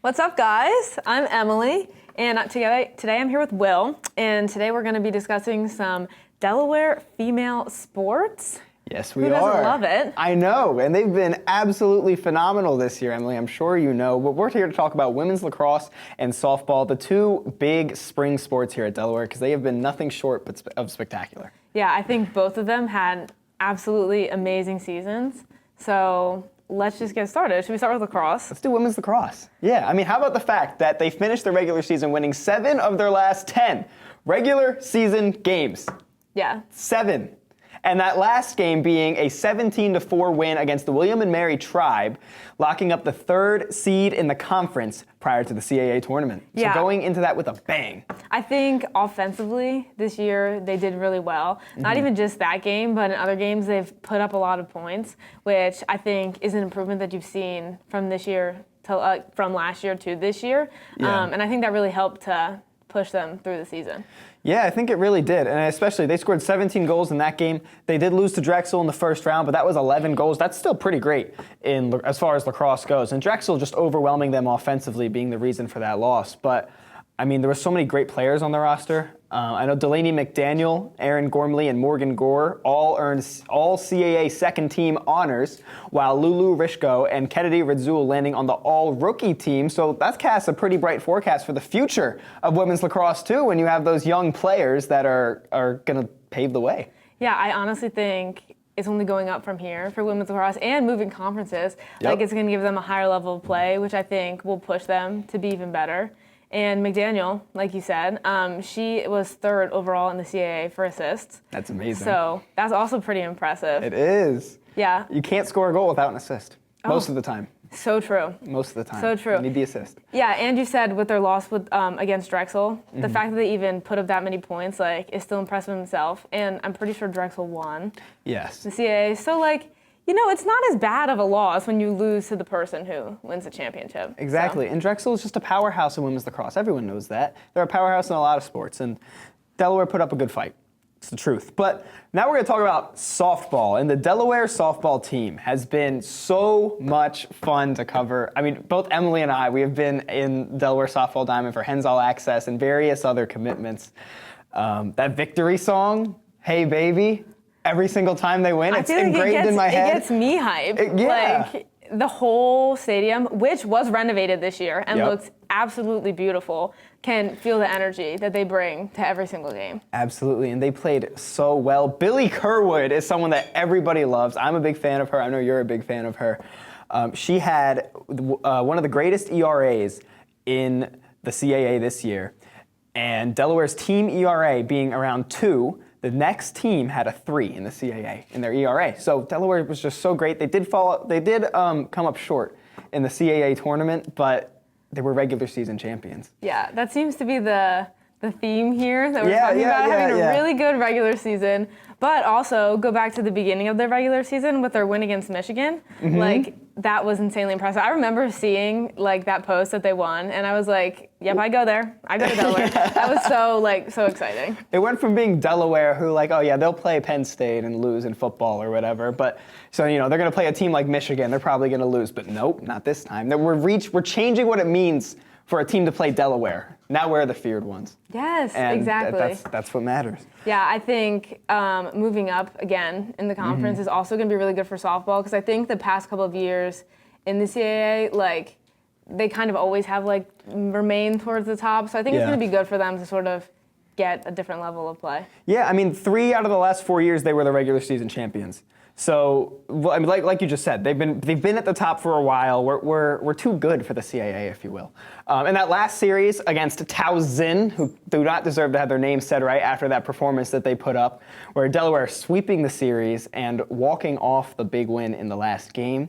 What's up, guys? I'm Emily, and today I'm here with Will, and today we're going to be discussing some Delaware female sports. Yes, we are. Who doesn't love it? I know, and they've been absolutely phenomenal this year, Emily. I'm sure you know. But we're here to talk about women's lacrosse and softball, the two big spring sports here at Delaware, because they have been nothing short of spectacular. Yeah, I think both of them had absolutely amazing seasons. So let's just get started. Should we start with lacrosse? Let's do women's lacrosse. Yeah, I mean, how about the fact that they finished the regular season winning 7 of their last 10 regular season games? Yeah. 7. And that last game being a 17-4 win against the William and Mary Tribe, locking up the 3rd seed in the conference prior to the CAA tournament. Yeah. So going into that with a bang. I think offensively this year they did really well. Not even just that game, but in other games they've put up a lot of points, which I think is an improvement that you've seen from this year to from last year to this year. Yeah. And I think that really helped to push them through the season. Yeah, I think it really did. And especially, they scored 17 goals in that game. They did lose to Drexel in the first round, but that was 11 goals. That's still pretty great as far as lacrosse goes. And Drexel just overwhelming them offensively being the reason for that loss. But, I mean, there were so many great players on the roster. I know Delaney McDaniel, Aaron Gormley, and Morgan Gore all earned all CAA second team honors, while Lulu Rishko and Kennedy Radzul landing on the all-rookie team. So that casts a pretty bright forecast for the future of women's lacrosse, too, when you have those young players that are going to pave the way. Yeah, I honestly think it's only going up from here for women's lacrosse and moving conferences. Yep. Like, it's going to give them a higher level of play, which I think will push them to be even better. And McDaniel, like you said, she was 3rd overall in the CAA for assists. That's amazing. So that's also pretty impressive. It is. Yeah. You can't score a goal without an assist. Most of the time. So true. Most of the time. So true. You need the assist. Yeah, and you said with their loss against Drexel, the fact that they even put up that many points, is still impressive in itself. And I'm pretty sure Drexel won Yes. the CAA. So, it's not as bad of a loss when you lose to the person who wins the championship. Exactly. So. And Drexel is just a powerhouse in women's lacrosse. Everyone knows that. They're a powerhouse in a lot of sports. And Delaware put up a good fight. It's the truth. But now we're going to talk about softball. And the Delaware softball team has been so much fun to cover. I mean, both Emily and I, we have been in Delaware Softball Diamond for Hens All Access and various other commitments. That victory song, Hey Baby, every single time they win, it's engraved in my head. It gets me hyped. Yeah. The whole stadium, which was renovated this year and Yep. looks absolutely beautiful, can feel the energy that they bring to every single game. Absolutely, and they played so well. Billy Kerwood is someone that everybody loves. I'm a big fan of her. I know you're a big fan of her. She had one of the greatest ERAs in the CAA this year, and Delaware's team ERA being around 2. The next team had a 3 in the CAA in their ERA. So Delaware was just so great. They did come up short in the CAA tournament, but they were regular season champions. Yeah, that seems to be the theme here that we're talking about, having a really good regular season, but also go back to the beginning of their regular season with their win against Michigan. That was insanely impressive. I remember seeing that post that they won, and I was like, yep, I go there. I go to Delaware. That was so exciting. It went from being Delaware, who oh yeah, they'll play Penn State and lose in football or whatever, but so they're going to play a team like Michigan, they're probably going to lose, but nope, not this time. We're changing what it means for a team to play Delaware. Now we're the feared ones. Yes, and exactly. That's what matters. Yeah, I think moving up again in the conference is also going to be really good for softball, because I think the past couple of years in the CAA, they kind of always have remain towards the top. So I think it's going to be good for them to sort of get a different level of play. Yeah, I mean, 3 out of the last 4 years they were the regular season champions. So, I mean, like you just said, they've been at the top for a while. We're too good for the CAA, if you will. In that last series against Towson, who do not deserve to have their name said right after that performance that they put up, where Delaware sweeping the series and walking off the big win in the last game.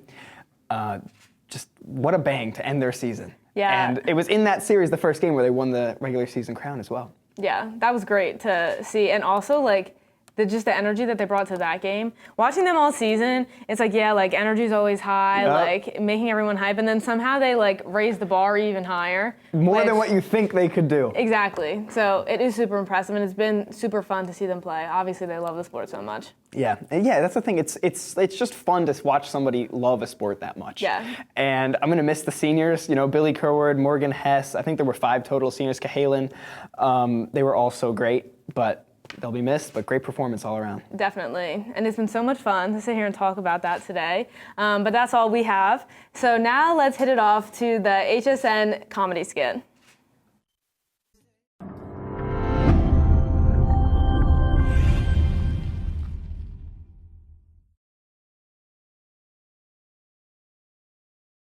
Just what a bang to end their season. Yeah. And it was in that series, the first game, where they won the regular season crown as well. Yeah, that was great to see. And also, just the energy that they brought to that game. Watching them all season, it's like, yeah, like energy's always high, Yep. like making everyone hype, and then somehow they like raise the bar even higher. More than which- what you think they could do. Exactly. So it is super impressive, and it's been super fun to see them play. Obviously, they love the sport so much. Yeah, and yeah, that's the thing. It's just fun to watch somebody love a sport that much. Yeah. And I'm gonna miss the seniors. You know, Billy Kerward, Morgan Hess. I think there were 5 total seniors. Cahalan. They were all so great, but they'll be missed. But great performance all around. Definitely. And it's been so much fun to sit here and talk about that today. But that's all we have. So now let's hit it off to the HSN comedy skit.